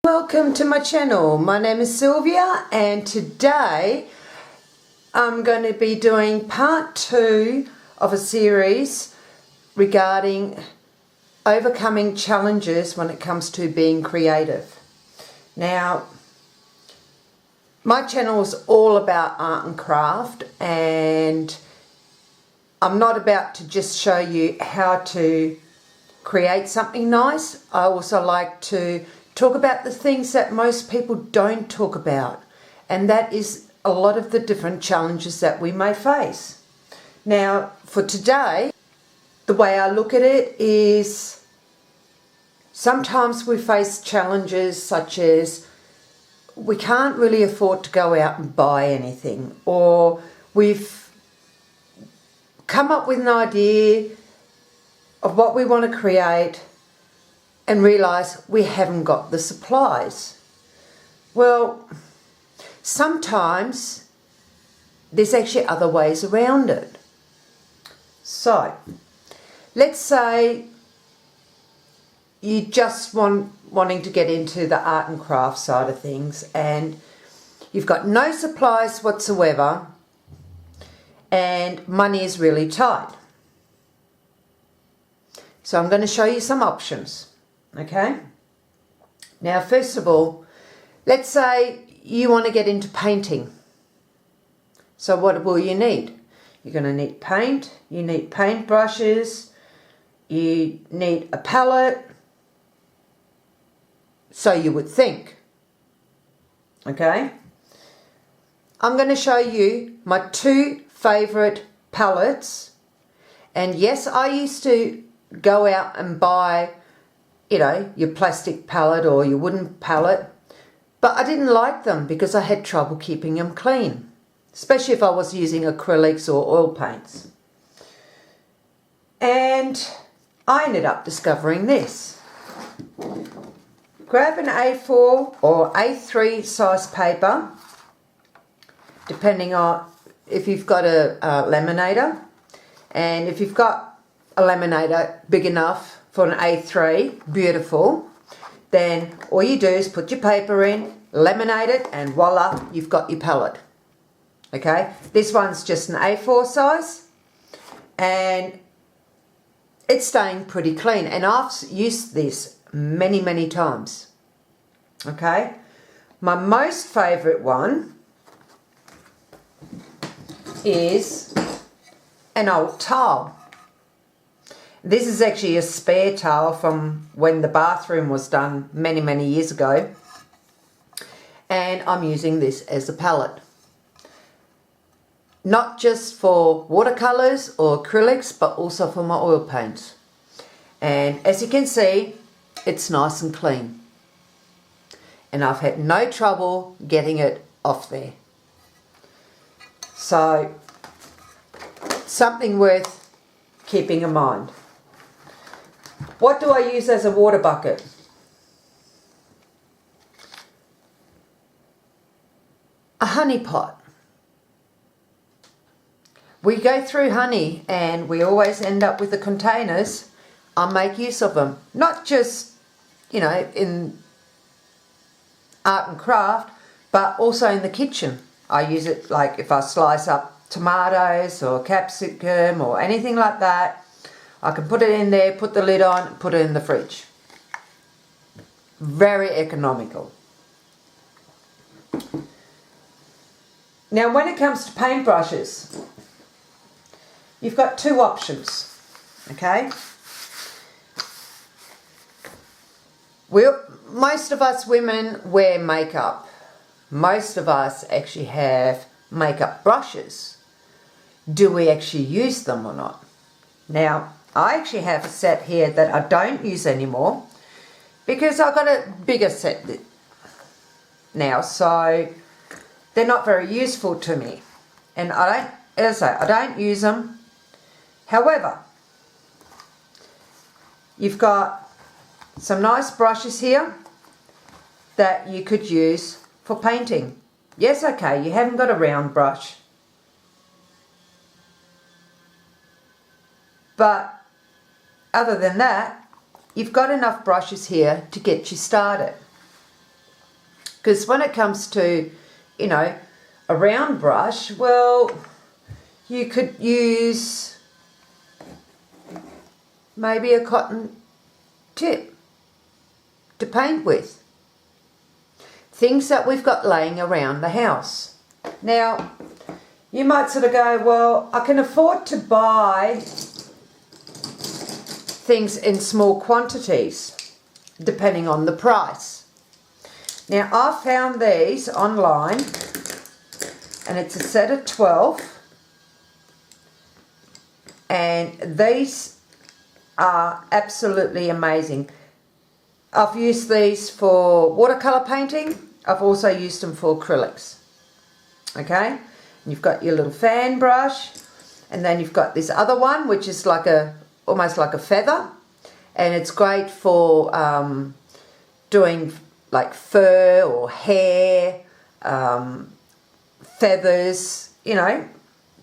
Welcome to my channel. My name is Sylvia and today I'm going to be doing part 2 of a series regarding overcoming challenges when it comes to being creative. Now, my channel is all about art and craft, and I'm not about to just show you how to create something nice. I also like to talk about the things that most people don't talk about, and that is a lot of the different challenges that we may face. Now, for today, the way I look at it is sometimes we face challenges such as we can't really afford to go out and buy anything, or we've come up with an idea of what we want to create and realise we haven't got the supplies. Well, sometimes there's actually other ways around it. So, let's say you just wanting to get into the art and craft side of things, and you've got no supplies whatsoever and money is really tight. So I'm going to show you some options. Okay, now first of all, let's say you want to get into painting. So what will you need? You're going to need paint, you need paintbrushes, you need a palette, so you would think. Okay, I'm going to show you my 2 favourite palettes, and yes, I used to go out and buy, you know, your plastic palette or your wooden palette, but I didn't like them because I had trouble keeping them clean, especially if I was using acrylics or oil paints. And I ended up discovering this. Grab an A4 or A3 size paper, depending on if you've got a laminator, and if you've got a laminator big enough for an A3, beautiful, then all you do is put your paper in, laminate it, and voila, you've got your palette. Okay, this one's just an A4 size and it's staying pretty clean, and I've used this many times. Okay, my most favourite one is an old towel. This is actually a spare towel from when the bathroom was done many years ago, and I'm using this as a palette. Not just for watercolours or acrylics, but also for my oil paints. And as you can see, it's nice and clean. And I've had no trouble getting it off there. So, something worth keeping in mind. What do I use as a water bucket? A honey pot. We go through honey and we always end up with the containers. I make use of them, not just, you know, in art and craft, but also in the kitchen. I use it like if I slice up tomatoes or capsicum or anything like that. I can put it in there, put the lid on, put it in the fridge. Very economical. Now, when it comes to paintbrushes, you've got 2 options, okay? Most of us women wear makeup. Most of us actually have makeup brushes. Do we actually use them or not? Now, I actually have a set here that I don't use anymore because I've got a bigger set now, so they're not very useful to me. And as I don't use them. However, you've got some nice brushes here that you could use for painting. Yes, okay, you haven't got a round brush, but other than that, you've got enough brushes here to get you started. Because when it comes to, you know, a round brush, well, you could use maybe a cotton tip to paint with. Things that we've got laying around the house. Now, you might sort of go, well, I can afford to buy things in small quantities, depending on the price. Now, I found these online, and it's a set of 12, and these are absolutely amazing. I've used these for watercolour painting. I've also used them for acrylics. Okay, and you've got your little fan brush, and then you've got this other one which is like almost like a feather, and it's great for doing like fur or hair, feathers, you know,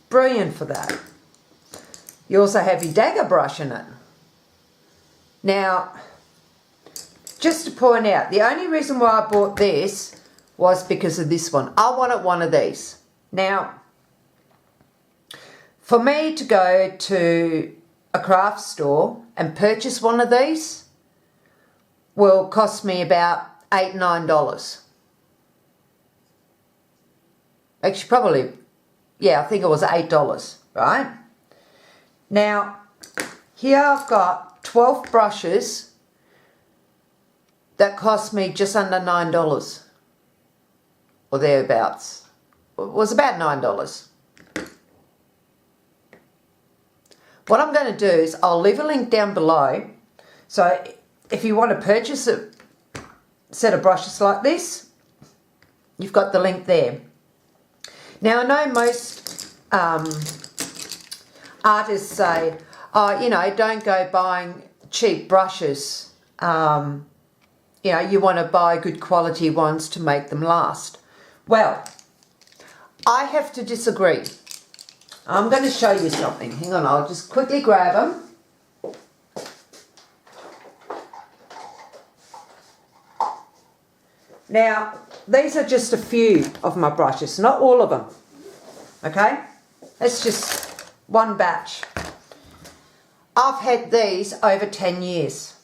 brilliant for that. You also have your dagger brush in it. Now, just to point out, the only reason why I bought this was because of this one. I wanted one of these. Now, for me to go to a craft store and purchase one of these will cost me about $8, $9. Actually, probably, yeah, I think it was $8, right? Now, here I've got 12 brushes that cost me just under $9 or thereabouts. It was about $9. What I'm going to do is I'll leave a link down below, so if you want to purchase a set of brushes like this, you've got the link there. Now, I know most artists say, oh, you know, don't go buying cheap brushes. You know, you want to buy good quality ones to make them last. Well, I have to disagree. I'm going to show you something. Hang on, I'll just quickly grab them. Now, these are just a few of my brushes, not all of them. Okay? That's just one batch. I've had these over 10 years.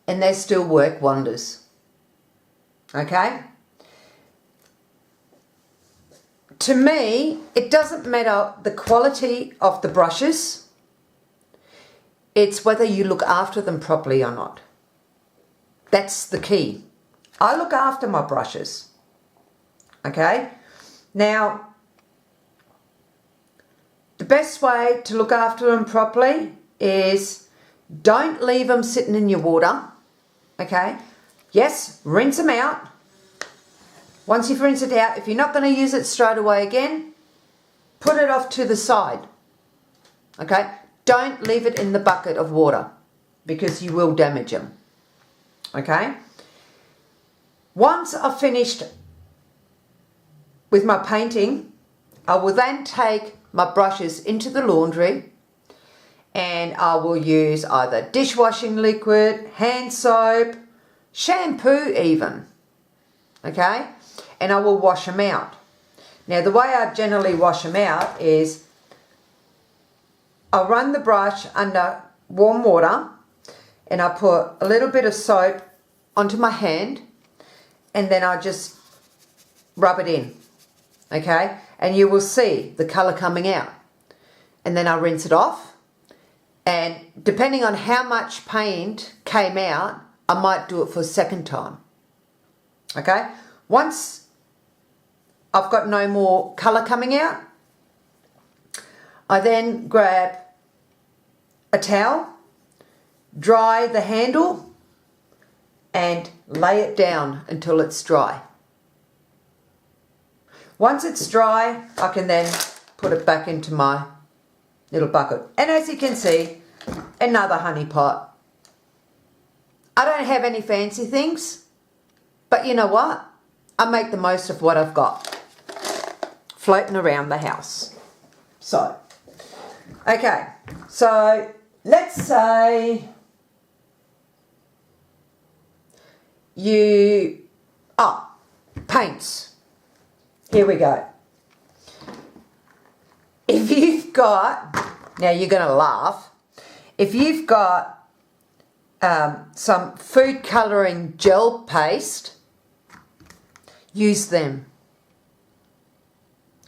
And they still work wonders. Okay? To me, it doesn't matter the quality of the brushes. It's whether you look after them properly or not. That's the key. I look after my brushes. Okay? Now, the best way to look after them properly is don't leave them sitting in your water. Okay? Yes, rinse them out. Once you've rinsed it out, if you're not going to use it straight away again, put it off to the side. Okay? Don't leave it in the bucket of water because you will damage them. Okay? Once I've finished with my painting, I will then take my brushes into the laundry and I will use either dishwashing liquid, hand soap, shampoo even. Okay? And I will wash them out. Now, the way I generally wash them out is I'll run the brush under warm water and I put a little bit of soap onto my hand and then I just rub it in. Okay? And you will see the colour coming out. And then I rinse it off. And depending on how much paint came out, I might do it for a second time. Okay? Once I've got no more colour coming out, I then grab a towel, dry the handle and lay it down until it's dry. Once it's dry, I can then put it back into my little bucket. And as you can see, another honey pot. I don't have any fancy things, but you know what? I make the most of what I've got floating around the house. So, okay, so let's say paints. Here we go. If you've got, now you're going to laugh, if you've got some food colouring gel paste, use them.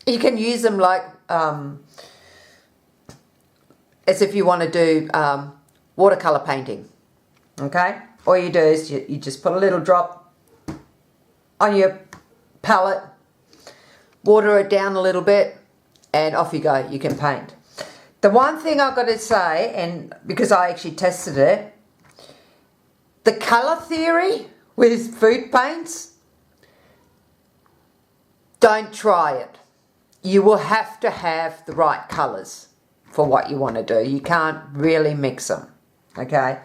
You can use them like as if you want to do watercolour painting, okay? All you do is you just put a little drop on your palette, water it down a little bit, and off you go, you can paint. The one thing I've got to say, and because I actually tested it, the colour theory with food paints, don't try it. You will have to have the right colours for what you want to do. You can't really mix them, okay?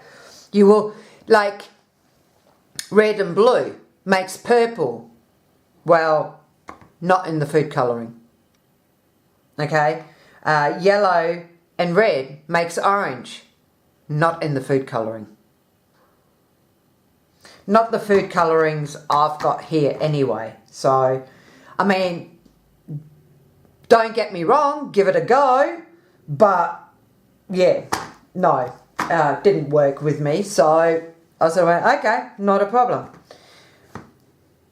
You will, like red and blue makes purple. Well, not in the food colouring, okay? Yellow and red makes orange, not in the food colouring. Not the food colourings I've got here anyway. So, I mean, don't get me wrong, give it a go, but yeah, no, didn't work with me. So I sort of went, okay, not a problem.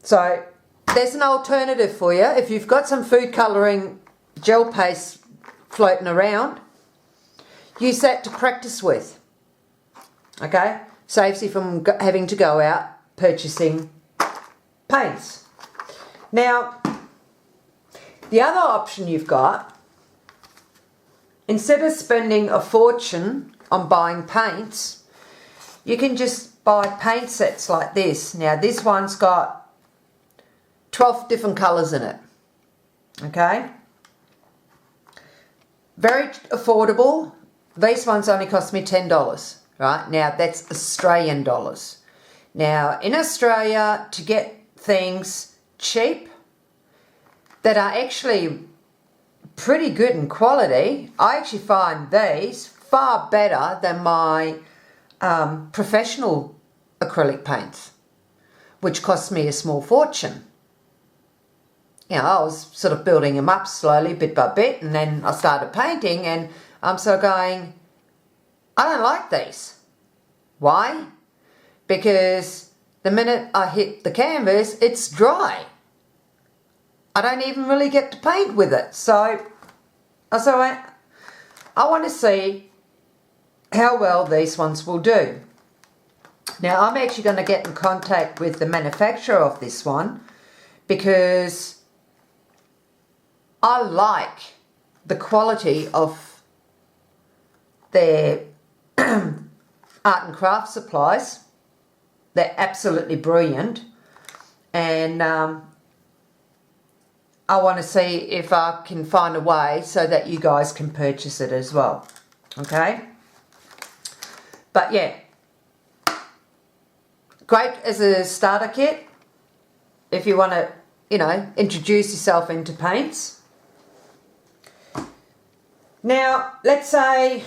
So there's an alternative for you. If you've got some food colouring gel paste floating around, use that to practice with, okay? Saves you from having to go out purchasing paints. Now, the other option you've got, instead of spending a fortune on buying paints, you can just buy paint sets like this. Now, this one's got 12 different colours in it, okay? Very affordable. These ones only cost me $10. Right, now that's Australian dollars. Now in Australia, to get things cheap that are actually pretty good in quality, I actually find these far better than my professional acrylic paints, which cost me a small fortune. You know, I was sort of building them up slowly, bit by bit, and then I started painting, and I'm sort of going, I don't like these. Why? Because the minute I hit the canvas, it's dry. I don't even really get to paint with it. So I want to see how well these ones will do. Now, I'm actually going to get in contact with the manufacturer of this one because I like the quality of their art and craft supplies. They're absolutely brilliant, and I want to see if I can find a way so that you guys can purchase it as well, okay? But yeah, great as a starter kit if you want to, you know, introduce yourself into paints. Now, let's say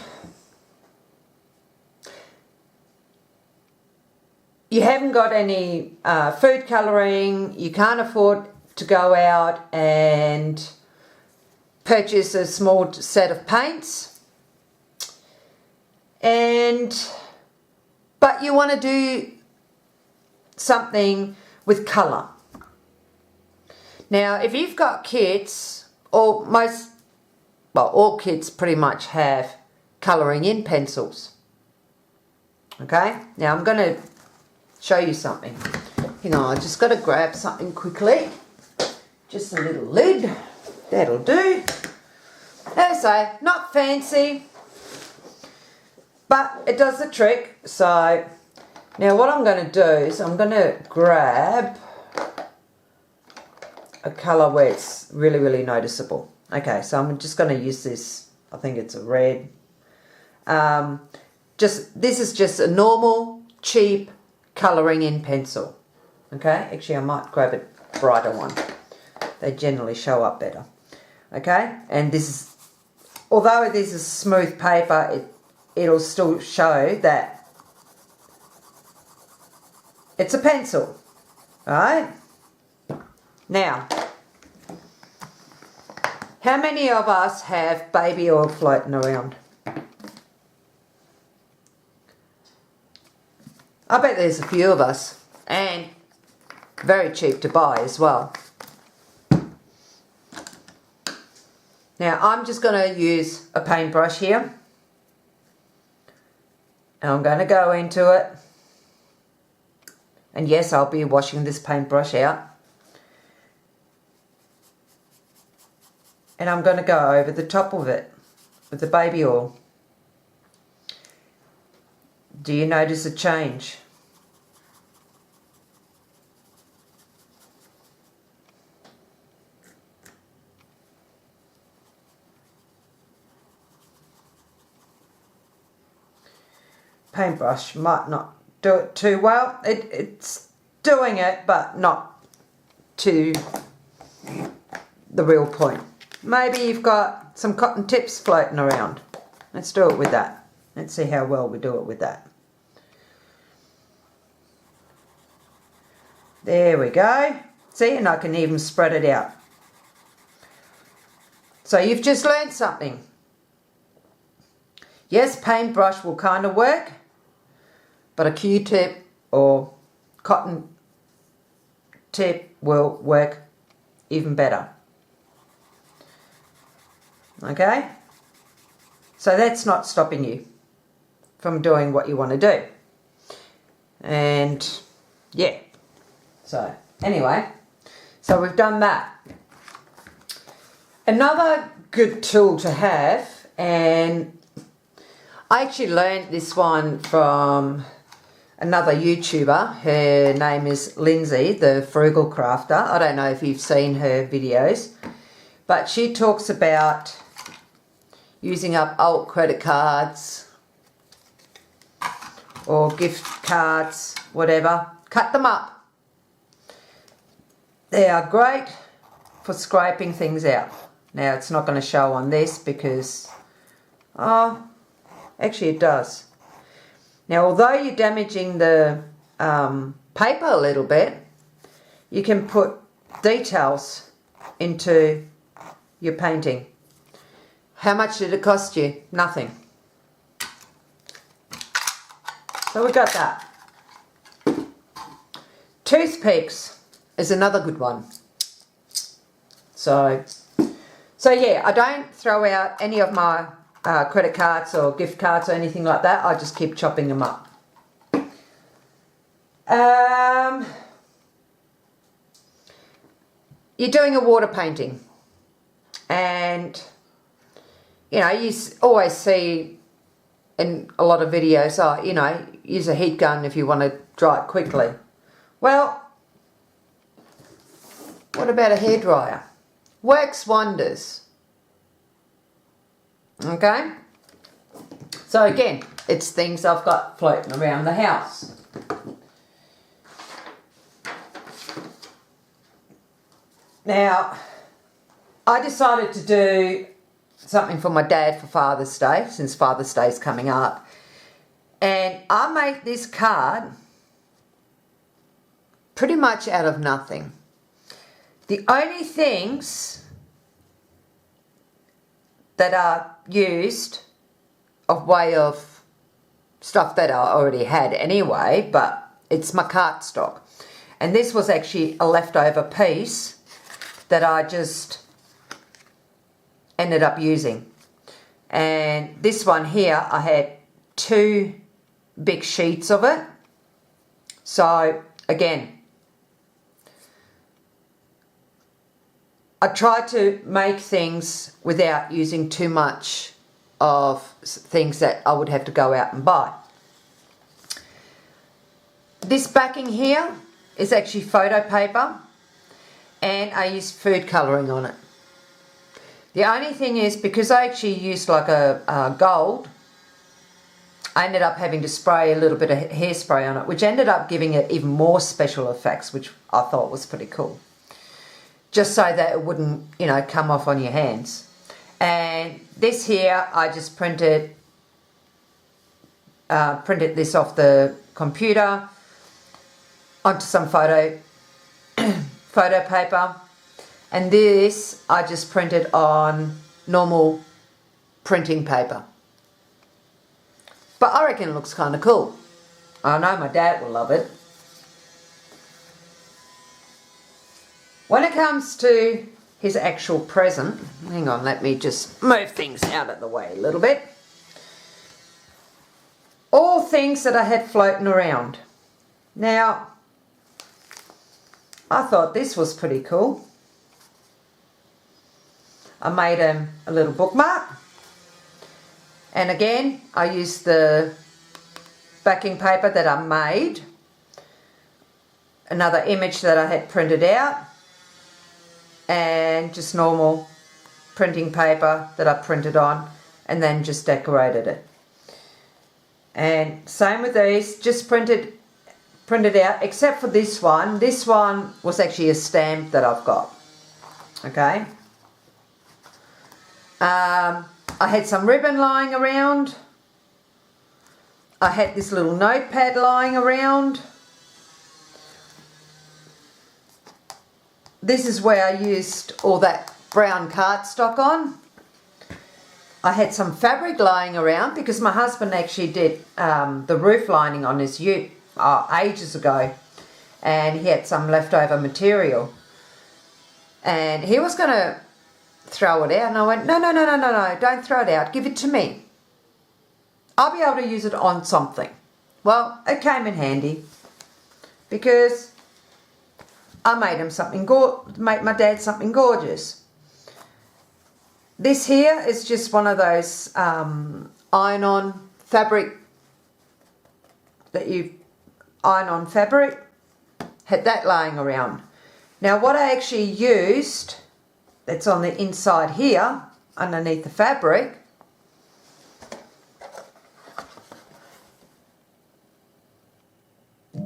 you haven't got any food colouring, you can't afford to go out and purchase a small set of paints, but you want to do something with colour. Now, if you've got kids, or all kids pretty much have colouring in pencils. Okay, now I'm going to show you something. Hang on, I just got to grab something quickly. Just a little lid, that'll do. As I say, not fancy, but it does the trick. So now what I'm going to do is I'm going to grab a colour where it's really, really noticeable. Okay, so I'm just going to use this, I think it's a red. This is just a normal, cheap colouring in pencil. Okay, actually I might grab a brighter one. They generally show up better. Okay, and this is, although this is smooth paper, it'll still show that it's a pencil, right? Now, how many of us have baby oil floating around? I bet there's a few of us, and very cheap to buy as well. Now I'm just going to use a paintbrush here, and I'm going to go into it, and yes, I'll be washing this paintbrush out, and I'm going to go over the top of it with the baby oil. Do you notice a change? Paintbrush might not do it too well. It's doing it, but not to the real point. Maybe you've got some cotton tips floating around. Let's do it with that. Let's see how well we do it with that. There we go. See, and I can even spread it out. So you've just learned something. Yes, paintbrush will kind of work, but a Q-tip or cotton tip will work even better. Okay? So that's not stopping you from doing what you want to do. And yeah. So anyway, so we've done that. Another good tool to have, and I actually learned this one from another YouTuber. Her name is Lindsay, the Frugal Crafter. I don't know if you've seen her videos, but she talks about using up old credit cards or gift cards, whatever. Cut them up. They are great for scraping things out. Now it's not going to show on this because, actually it does. Now although you're damaging the paper a little bit, you can put details into your painting. How much did it cost you? Nothing. So we got that. Toothpicks is another good one. So yeah, I don't throw out any of my credit cards or gift cards or anything like that. I just keep chopping them up. You're doing a water painting, and you know, you always see in a lot of videos, you know, use a heat gun if you want to dry it quickly. Well, what about a hairdryer? Works wonders. Okay? So again, it's things I've got floating around the house. Now, I decided to do something for my dad for Father's Day, since Father's Day is coming up. And I made this card pretty much out of nothing. The only things that are used of way of stuff that I already had anyway, but it's my cardstock. And this was actually a leftover piece that I just ended up using. And this one here, I had 2 big sheets of it. So again, I try to make things without using too much of things that I would have to go out and buy. This backing here is actually photo paper, and I used food colouring on it. The only thing is, because I actually used like a gold, I ended up having to spray a little bit of hairspray on it, which ended up giving it even more special effects, which I thought was pretty cool. Just so that it wouldn't, you know, come off on your hands. And this here, I just printed this off the computer, onto some photo paper, and this I just printed on normal printing paper. But I reckon it looks kind of cool. I know my dad will love it. When it comes to his actual present, hang on, let me just move things out of the way a little bit. All things that I had floating around. Now, I thought this was pretty cool. I made him a little bookmark. And again, I used the backing paper that I made. Another image that I had printed out. And just normal printing paper that I printed on. And then just decorated it. And same with these, just printed out, except for this one. This one was actually a stamp that I've got. Okay. I had some ribbon lying around. I had this little notepad lying around. This is where I used all that brown cardstock on. I had some fabric lying around because my husband actually did the roof lining on his ute ages ago, and he had some leftover material, and he was going to throw it out, and I went, no, don't throw it out, give it to me. I'll be able to use it on something. Well, it came in handy because I made my dad something gorgeous. This here is just one of those iron-on fabric that you iron on fabric. Had that lying around. Now what I actually used, that's on the inside here, underneath the fabric,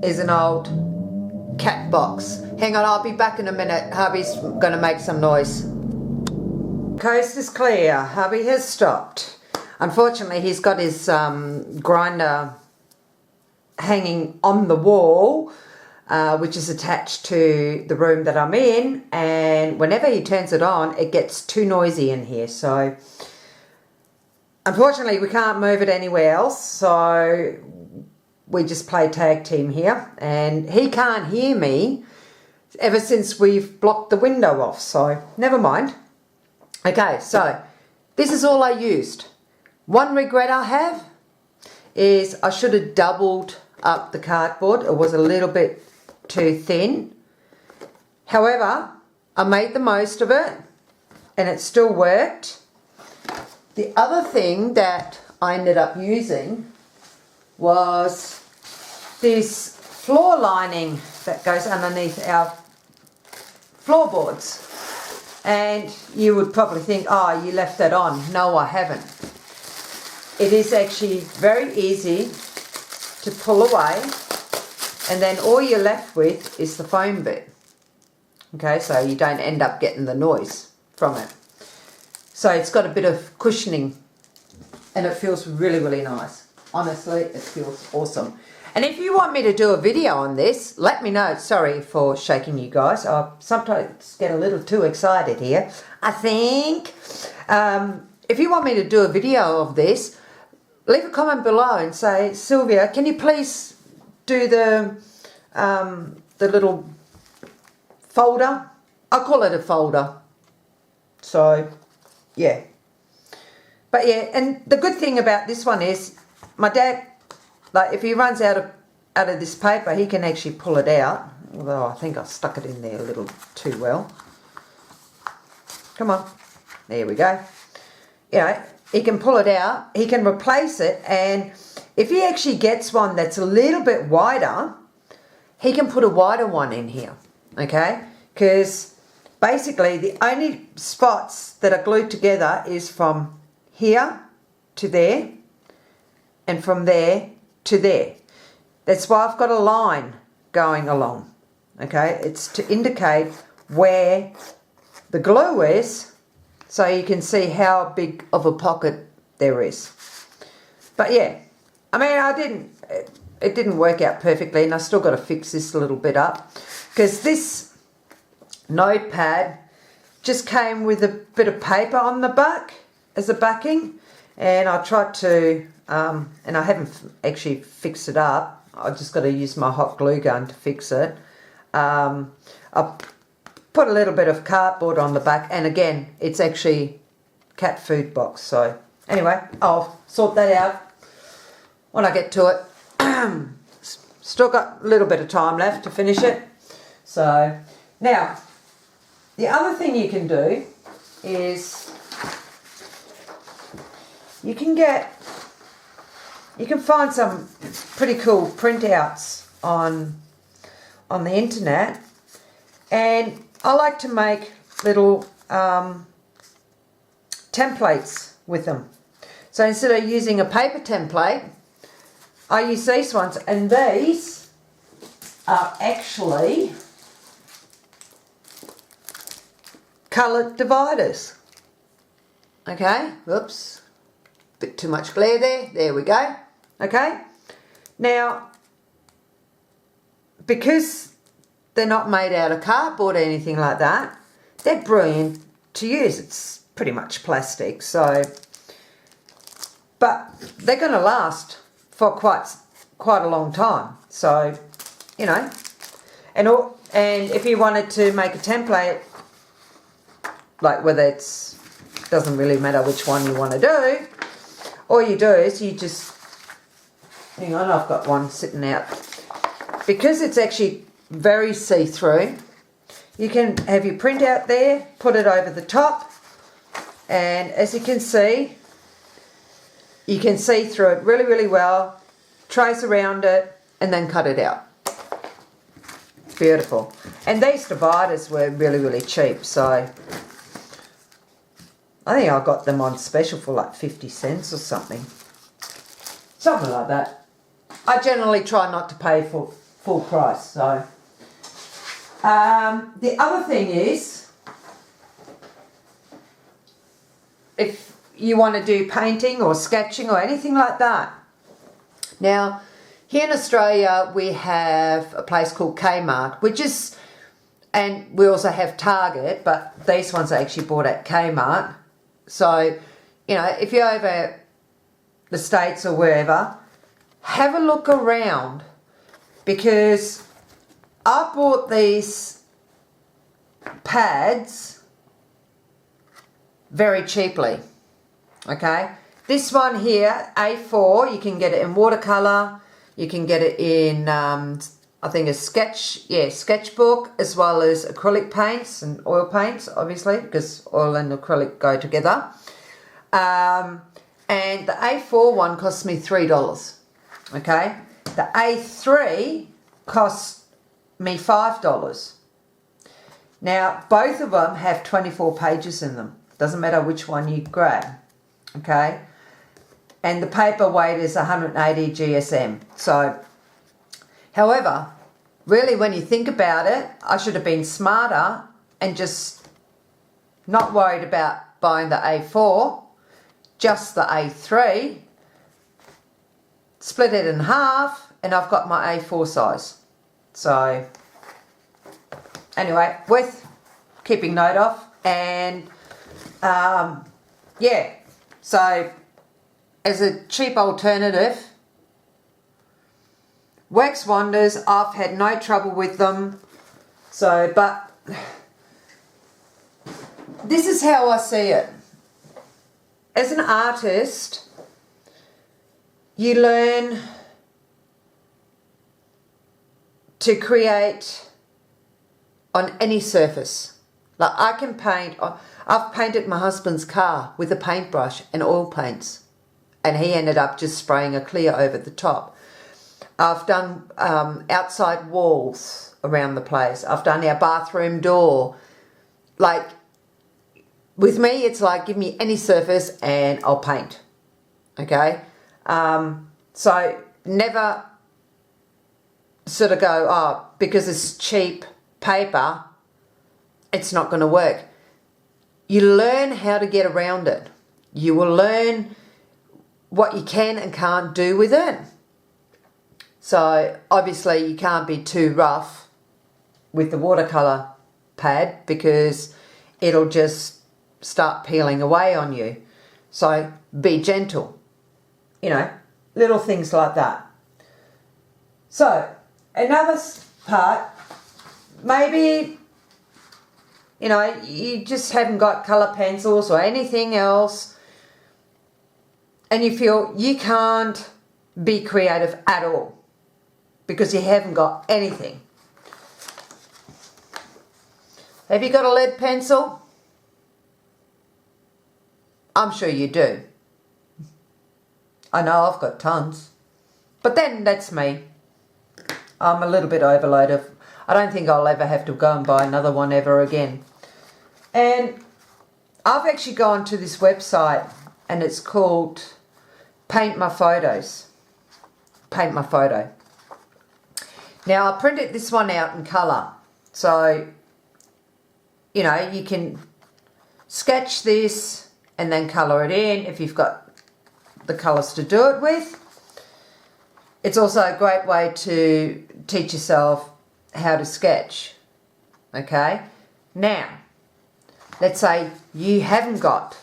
is an old cat box. Hang on, I'll be back in a minute. Hubby's going to make some noise. Coast is clear. Hubby has stopped. Unfortunately, he's got his grinder hanging on the wall, which is attached to the room that I'm in, and whenever he turns it on, it gets too noisy in here. So unfortunately, we can't move it anywhere else, so we just play tag team here, and he can't hear me ever since we've blocked the window off, so never mind. Okay, so this is all I used. One regret I have is I should have doubled up the cardboard. It was a little bit too thin. However, I made the most of it and it still worked. The other thing that I ended up using was this floor lining that goes underneath our floorboards. And you would probably think, oh, you left that on. No, I haven't. It is actually very easy to pull away, and then all you're left with is the foam bit. Okay, so you don't end up getting the noise from it. So it's got a bit of cushioning and it feels really, really nice. Honestly, it feels awesome. And if you want me to do a video on this, let me know. Sorry for shaking you guys. I sometimes get a little too excited here, I think. If you want me to do a video of this, leave a comment below and say, Sylvia, can you please do the little folder? I call it a folder. So, yeah. But yeah, and the good thing about this one is my dad, like if he runs out of this paper, he can actually pull it out. Although I think I stuck it in there a little too well. Come on. There we go. You know, he can pull it out, he can replace it, and if he actually gets one that's a little bit wider, he can put a wider one in here, okay? Because basically the only spots that are glued together is from here to there and from there to there. That's why I've got a line going along, okay? It's to indicate where the glue is, so you can see how big of a pocket there is. But yeah, I mean, it didn't work out perfectly, and I still got to fix this a little bit up, because this notepad just came with a bit of paper on the back as a backing, and I tried to, and I haven't actually fixed it up. I just got to use my hot glue gun to fix it. I put a little bit of cardboard on the back, and again, it's actually cat food box. So anyway, I'll sort that out when I get to it. Still got a little bit of time left to finish it. So now, the other thing you can do is you can find some pretty cool printouts on the internet, and I like to make little templates with them. So instead of using a paper template, I use these ones, and these are actually colour dividers. Okay, whoops, bit too much glare there. There we go. Okay, now because they're not made out of cardboard or anything like that, they're brilliant to use. It's pretty much plastic, so, but they're going to last for quite a long time. So, you know, and if you wanted to make a template, like whether it's, doesn't really matter which one you want to do, all you do is you just, hang on, I've got one sitting out. Because it's actually very see-through, you can have your printout there, put it over the top, and as you can see through it really, really well, trace around it, and then cut it out. Beautiful. And these dividers were really, really cheap, so I think I got them on special for like 50 cents or something. Something like that. I generally try not to pay for full price. So the other thing is, if you want to do painting or sketching or anything like that. Now, here in Australia we have a place called Kmart, which is, and we also have Target, but these ones are actually bought at Kmart. So, you know, if you're over the States or wherever, have a look around, because I bought these pads very cheaply. Okay, this one here, A4, you can get it in watercolor, you can get it in I think a sketchbook, as well as acrylic paints and oil paints, obviously, because oil and acrylic go together. And the A4 one cost me $3. Okay, the A3 cost me $5. Now, both of them have 24 pages in them. Doesn't matter which one you grab. Okay, and the paper weight is 180 GSM. So, however, really when you think about it, I should have been smarter and just not worried about buying the A4, just the A3, split it in half, and I've got my A4 size. So, anyway, worth keeping note of. And, yeah, so as a cheap alternative, works wonders. I've had no trouble with them. So, but this is how I see it. As an artist, you learn to create on any surface. Like I can paint, I've painted my husband's car with a paintbrush and oil paints, and he ended up just spraying a clear over the top. I've done outside walls around the place. I've done our bathroom door. Like, with me, it's like, give me any surface and I'll paint. Okay? So, never sort of go, oh, because it's cheap paper, it's not going to work. You learn how to get around it. You will learn what you can and can't do with it. So obviously you can't be too rough with the watercolour pad because it'll just start peeling away on you. So be gentle, you know, little things like that. So another part, maybe, you know, you just haven't got colour pencils or anything else and you feel you can't be creative at all because you haven't got anything. Have you got a lead pencil? I'm sure you do. I know I've got tons. But then that's me. I'm a little bit overloaded. I don't think I'll ever have to go and buy another one ever again. And I've actually gone to this website and it's called Paint My Photos. Paint My Photo. Now I printed this one out in colour. So, you know, you can sketch this and then colour it in if you've got the colours to do it with. It's also a great way to teach yourself how to sketch. Okay? Now, let's say you haven't got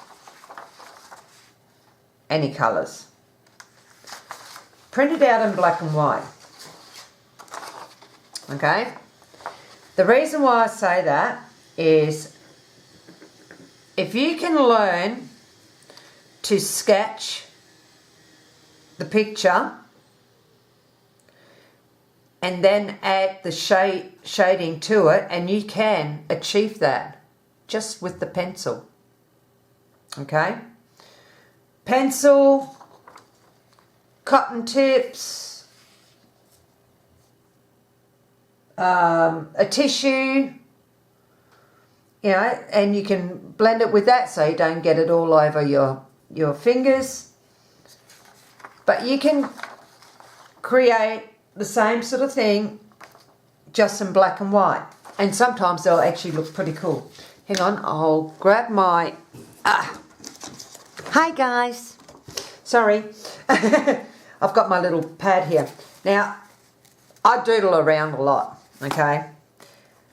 any colours. Print it out in black and white. Okay? The reason why I say that is if you can learn to sketch the picture and then add the shading to it, and you can achieve that just with the pencil. Okay? Pencil, cotton tips, a tissue, you know, and you can blend it with that so you don't get it all over your fingers. But you can create the same sort of thing just in black and white. And sometimes they'll actually look pretty cool. Hang on, I'll grab my... Hi guys. Sorry. I've got my little pad here. Now, I doodle around a lot, okay?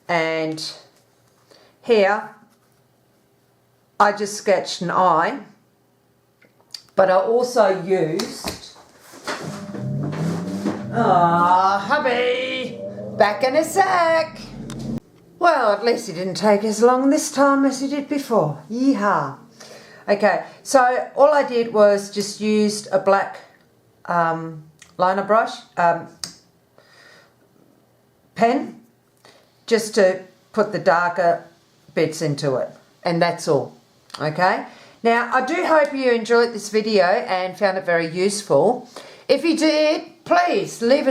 And here, I just sketched an eye, but I also used, hubby, back in a sec. Well, at least it didn't take as long this time as it did before. Yeehaw. Okay, so all I did was just used a black liner brush, pen, just to put the darker bits into it, and that's all. Okay, now I do hope you enjoyed this video and found it very useful. If you did, please give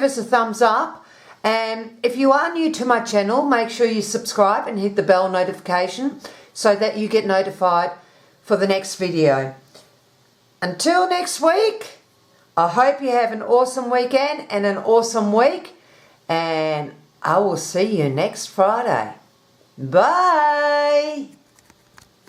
us a thumbs up, and if you are new to my channel, make sure you subscribe and hit the bell notification so that you get notified for the next video. Until next week, I hope you have an awesome weekend and an awesome week, and I will see you next Friday. Bye!